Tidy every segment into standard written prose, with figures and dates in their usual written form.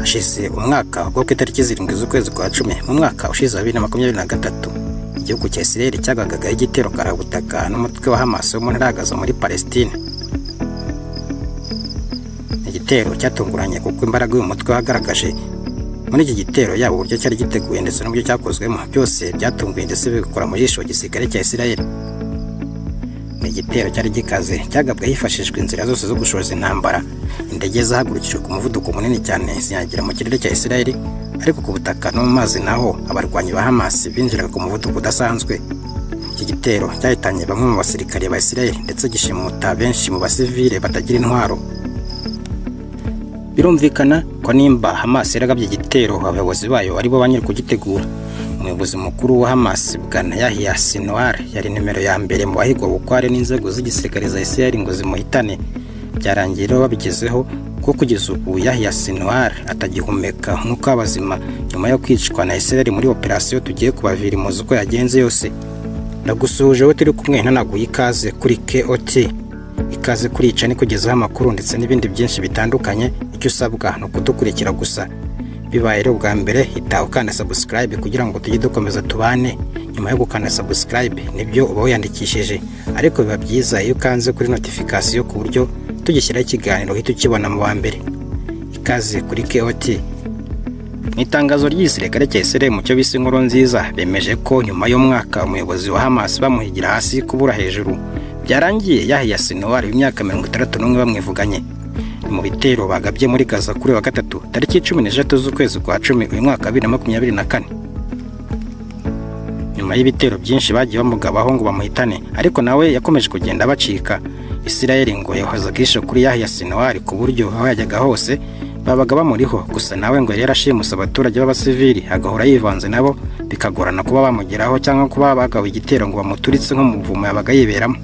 hashize umwaka bwo ku itariki 7 z'ukwezi kwa 10 mu mwaka ushize 2023 igihugu cya Israel cyagagaga igitero karabutaka n'umutwe wa Hamas wo mu ntara Gaza muri Palestine. Igitero cyatunguranye kuko imbaraga uyu mutwe wagaragaje muri iki gitero yabo uburyo cyari giteguye ndetse n'uburyo cyakozwemo byose byatunguye ndetse bikora mu jisho gisirikare cya Israel. Igitero cyari gikaze cyagabwe hifashishwa inzira zose zo gushoza intambara. Indege zahagurukijwe ku muvuduko munini cyane ziyagira mu kirere cya Israel, ariko ku butaka no mu mazi naho abarwanyi ba Hamas binjiraga ku muvuduko udasanzwe. Iki gitero cyahitanye bamwe mu basirikare ba Israel ndetse gishimuta benshi mu basivile batagira intwaro. Birumvikana ko nimba Hamas yaragabye igitero abayobozi bayo ari bo banyiri kugitegura. Umuyobozi mukuru wa Hamas Bwana Yahya Sinwar yari nimero ya mbere mu bahigwa bukware n'inzego z'igisirikare za Israel ngo zimuhitane. Byarangiye babigezeho ko kugeza ubu Yahya Sinwar atagihumeka nk'uko abazima nyuma yo kwicwa na Israel muri operasiyo tugiye kubavira imuzi uko yagenze yose. Ndagusuhuje wowe turi kumwe ntanaguye ikaze kuri KOT. Ikaze kurica ni kugezaho amakuru ndetse n'ibindi byinshi bitandukanye. Icyo usabwa no kudukurikira gusa. Bibaye rero bwa mbere hita ukanda subscribe kugira ngo tujye dukomeza tubane. Nyuma yo gukanda subscribe nibyo uba wiyandikishije, ariko biba byiza iyo ukanze kuri notification ku buryo tugishyira ikiganiro hita ukibona mu wa mbere. Ikaze kuri KOT. Mu itangazo ry'igisirikare cya Israel mu cyo bise inkuru nziza bemeje ko nyuma y'umwaka umuyobozi wa Hamas bamuhigira hasi kubura hejuru byarangiye Yahya Sinwar imyaka 61 bamwivuganye. Mu bitero bagabye muri Gaza kuri wa gatatu tariki 16 z'ukwezi kwa 10 uyu mwaka 2024. Nyuma y'ibitero byinshi bagiye bamugabaho ngo bamuhitane, ariko nawe yakomeje kugenda bacika. Israel ngo yahozaga isho kuri Yahya Sinwar ku buryo aho yajyaga hose babaga bamuriho, gusa nawe ngo yari yarashimusa abaturage b'abasivili agahora yivanze nabo bikagorana kuba bamugeraho cyangwa kuba bagawe igitero ngo bamuturitse nko mu buvumo yabaga yiberamo.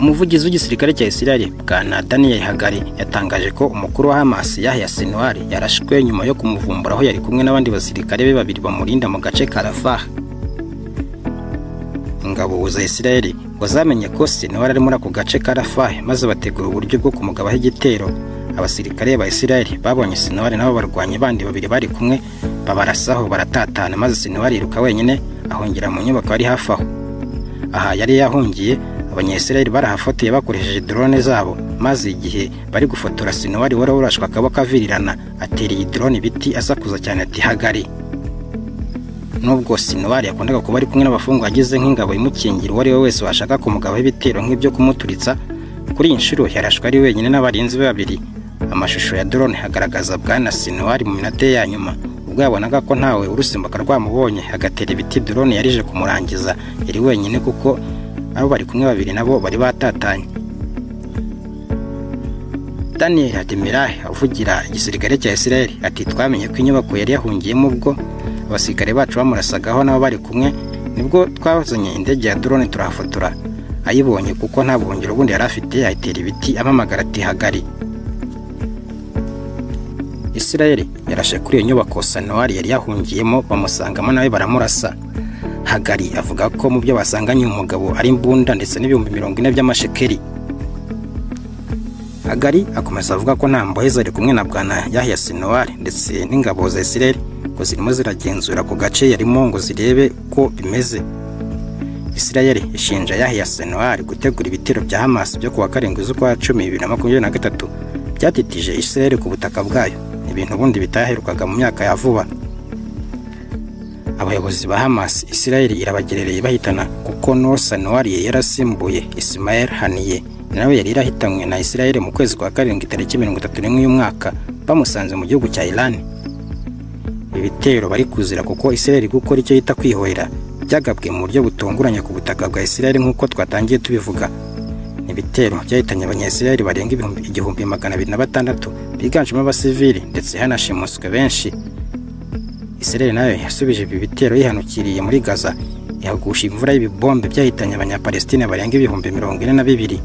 Umuvugizi w'igisirikare cya Israel Bwana Daniel Hagari yatangaje ko umukuru wa Hamas Yahya Sinwar yarashwe nyuma yo kumuvumbura aho yari kumwe n'abandi basirikare be babiri bamurinda mu gace ka Rafah. Ingabo za Israel ngo zamenye ko Sinwar ari muri ako gace ka Rafah maze bategura uburyo bwo kumugabaho igitero. Abasirikare ba Israel babonye Sinwar nabo barwanye bandi babiri bari kumwe babarasaho baratatana, maze Sinwar yiruka wenyine ahongera mu nyubako ari hafi aho. Aha yari yahungiye. Abanyesirayeli barahafotoye bakoresheje drone zabo, maze igihe bari gufotora Sinwar wari urashwa akaboko kavirirana atera iyi drone ibiti asakuza cyane ati Hagari. Nubwo Sinwar yakundaga kuba ari kumwe n'abafungwa agize nk'ingabo imukingira uwari we wese washaka kumugabaho ibitero nk'ibyo kumuturitsa, kuri iyi nshuro yarashwe ari wenyine n'abarinzi be babiri. Amashusho ya drone hagaragaza Bwana Sinwar mu minota ya nyuma ubwo yabonaga ko ntawe urusimbuka rwamubonye agatera ibiti. Drone yarije kumurangiza yari wenyine kuko abo bari kumwe babiri nabo bari batatanye. Daniel Admiral uvugira igisirikare cya Israel ati twamenye ko inyubako yari yahungiyemo ubwo abasirikare bacu bamurasagaho nabo bari kumwe, nibwo twazanye indege ya drone turahafotora. Ayibonye kuko nta buhungiro bundi yari afite ayitera ibiti amamagara ati Hagari. Israel yarashe kuri iyo nyubako Sinwar yari yahungiyemo bamusangamo nawe baramurasa. Hagari avuga ko mu byo basanganye umugabo ari imbunda ndetse n'ibihumbi 40 by'amashekeri. Hagari akomeza avuga ko nta mbohe zari kumwe na Bwana Yahya Sinwar ndetse n'ingabo za Israel ko zirimo ziragenzura ku gace yarimo ngo zirebe uko bimeze. Israel ishinja Yahya Sinwar gutegura ibitero bya Hamas byo kuwa 7 z'ukwa 10 2023 byatitije Israel ku butaka bwayo, ibintu bundi bitaherukaga mu myaka ya vuba. Abayobozi ba Hamas Israel irabagerereye bahitana kuko no Sinwar yarasimbuye Ismail Haniyeh nawe yari irahitanywe na Israel mu kwezi kwa 7 tariki 31 y'uyu mwaka bamusanze mu gihugu cya Iran. Ibitero bari kuzira kuko Israel gukora icyo yita kwihorera byagabwe mu buryo butunguranye ku butaka bwa Israel nk'uko twatangiye tubivuga. Ibitero byahitanye abanyesirayeli barenga 1206 biganjemo abasivili ndetse hanashimuswe benshi. Israel nayo yasubije ibi bitero yihanukiriye muri Gaza ihagusha imvura y'ibibombe byahitanye abanyapalestina barenga 42,000.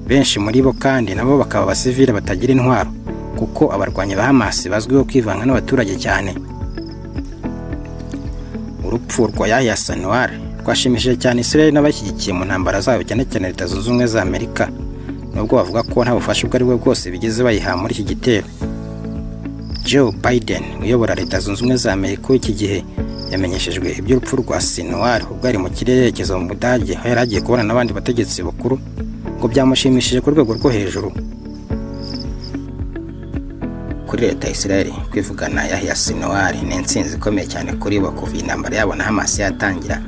Benshi muri bo kandi nabo bakaba abasivili batagira intwaro kuko abarwanyi ba Hamas bazwiho kwivanga n'abaturage cyane. Urupfu rwa Yahya Sinwar rwashimishije cyane Israel n'abashyigikiye mu ntambara zayo cyane cyane Leta Zunze Ubumwe za Amerika, nubwo bavuga ko nta bufasha ubwo ari bwo bwose bigeze bayiha muri iki gitero. Joe Biden uyobora Leta Zunze Ubumwe za Amerika iki gihe yamenyeshejwe iby'urupfu rwa Sinwar ubwo ari mu kirere yerekeza mu Budage aho yari agiye kubona n'abandi bategetsi bakuru ngo byamushimishije ku rwego rwo hejuru. Kuri leta ya Israel kwivugana Yahya Sinwar ni intsinzi ikomeye cyane kuri bo kuva intambara yabo na Hamas yatangira.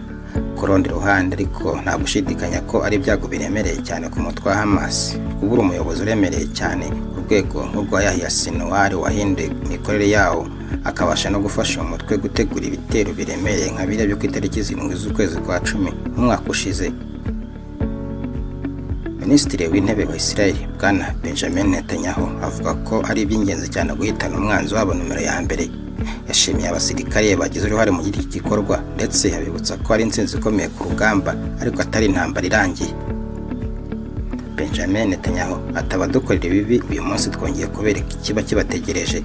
Ku rundi ruhande ariko nta gushidikanya ko ari ibyago biremereye cyane ku mutwe wa Hamas kubura umuyobozi uremereye cyane urwego nk'urwa Yahya Sinwar wahinduye imikorere yawo akabasha no gufasha umutwe gutegura ibitero biremereye nka biriya byo ku itariki 7 z'ukwezi kwa 10 umwaka ushize. Minisitiri w'intebe wa Israel Bwana Benjamin Netanyahu avuga ko ari iby'ingenzi cyane guhitana umwanzi wabo numero ya mbere. Yashimiye abasirikare bagize uruhare mu iki gikorwa ndetse yabibutsa ko ari intsinzi ikomeye ku rugamba ariko atari intambara irangiye. Benjamin Netanyahu atabadukorera ibibi uyu munsi twongeye kubereka ikiba kibategereje.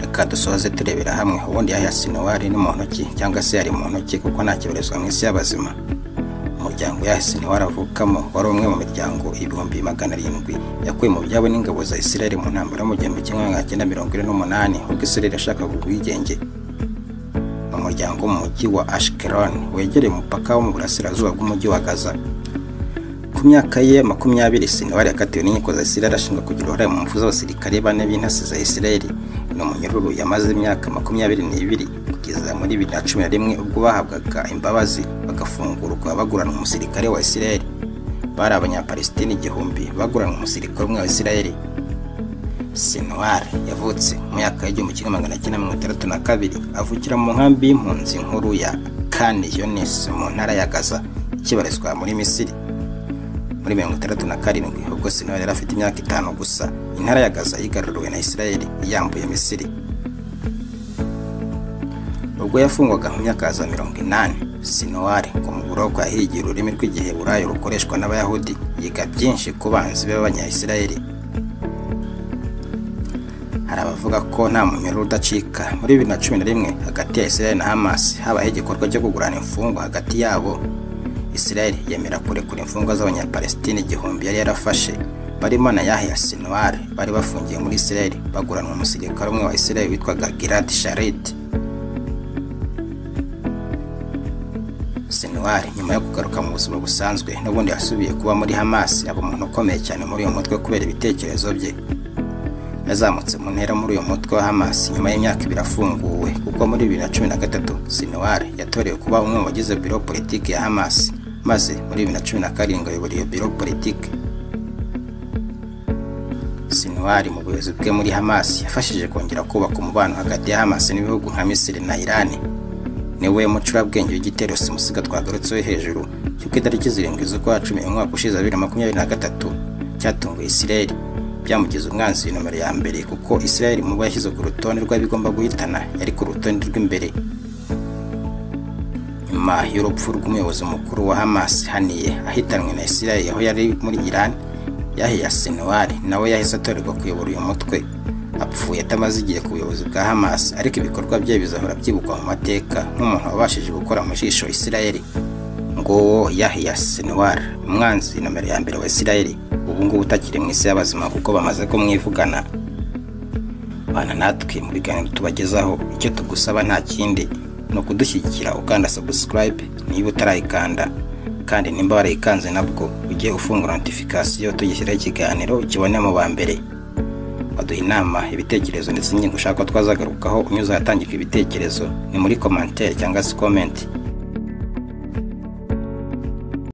Reka dusoze turebera hamwe ubundi Yahya Sinwar ni muntu ki cyangwa se ari muntu ki kuko nta kibarizwa mu isi y'abazima. Umuryango Yahya Sinwar avukamo wari umwe mu miryango 700,000 yakuye mu byabo n'ingabo za Israel mu ntambara mu 1948 ubwo Israel yashakaga ubwigenge. Umuryango mu mujyi wa Ashkelon wegereye umupaka wo mu burasirazuba bw'umujyi wa Gaza. Ku myaka ye 20 Sinwar yakatiwe n'inkiko za Israel ashinjwa kugira uruhare mu mfu z'abasirikare bane b'intasi za Israel. Ni umunyururu yamaze imyaka 22 kugeza muri 2011 ubwo bahabwaga imbabazi bagafungurwa baguranwa umusirikare wa Israel. Bari abanyapalestina 1000 baguranwa umusirikare umwe wa Israel. Sinwar yavutse mu myaka y'1962 avukira mu nkambi y'impunzi nkuru ya Khan Younis mu ntara ya Gaza ikibarizwa muri Misiri. Muri 1967 ubwo Sinwar yari afite imyaka 5 gusa intara ya Gaza yigaruriwe na Israel yambuye Misiri. Ubwo yafungwaga mu myaka za 80 Sinwar ngo mu buroko yahigiye ururimi rw'igiheburayo rukoreshwa n'abayahudi yiga byinshi ku banzi b'abanya-Israel. Hari abavuga ko nta munyururu udacika. Muri 2011 hagati ya Israel na Hamas habaye igikorwa cyo kugurana imfungwa hagati yabo. Israel yemera kurekura imfungwa z'abanyapalestina 1000 yari yarafashe barimo na Yahya Sinwar bari bafungiye muri Israel baguranwa umusirikare umwe wa Israel witwaga Gilad Shalit. Sinwar nyuma yo kugaruka mu buzima busanzwe n'ubundi yasubiye kuba muri Hamas aba umuntu ukomeye cyane muri uyu mutwe kubera ibitekerezo bye. Yazamutse mu ntera muri uyu mutwe wa Hamas nyuma y'imyaka 2 afunguwe kuko muri 2013 Sinwar yatorewe kuba umwe mu bagize biro politiki ya Hamas maze muri 2017 ayobora iyo biro politiki. Sinwar mu buyobozi bwe muri Hamas yafashije kongera kubaka umubano hagati ya Hamas n'ibihugu nka Misiri na Iran. Niwe mucurabwenge w'igitero simusiga twagarutseho hejuru cyo ku itariki 7 z'ukwa 10 umwaka ushize 2023 cyatunguye Israel byamugize umwanzi numero ya mbere kuko Israel mu bashyize ku rutonde rw'abigomba guhitana yari ku rutonde rw'imbere. Nyuma y'urupfu rw'umuyobozi mukuru wa Hamas haniye ahitanwe na Israel aho yari muri Iran, Yahya Sinwar nawe yahise atorerwa kuyobora uyu mutwe. Apfuye atamaze igihe ku buyobozi bwa Hamas ariko ibikorwa bye bizahora byibukwa mu mateka nk'umuntu wabashije gukora mu jisho Israel. Ngo Yahya Sinwar umwanzi numero ya mbere wa Israel ubu ngubu utakiri mu isi y'abazima kuko bamaze ko mwivugana. Bana natwe mu biganiro tubagezaho icyo tugusaba nta kindi no kudushyigikira ukanda subscribe niba utarayikanda kandi nimba warayikanze nabwo ugiye ufungura notification tugishyiraho ikiganiro ukibone mu ba mbere. Waduha inama ibitekerezo ndetse n'ingingo ushaka twazagarukaho unyuze ahatangirwa ibitekerezo ni muri commentaire cyangwa se comment.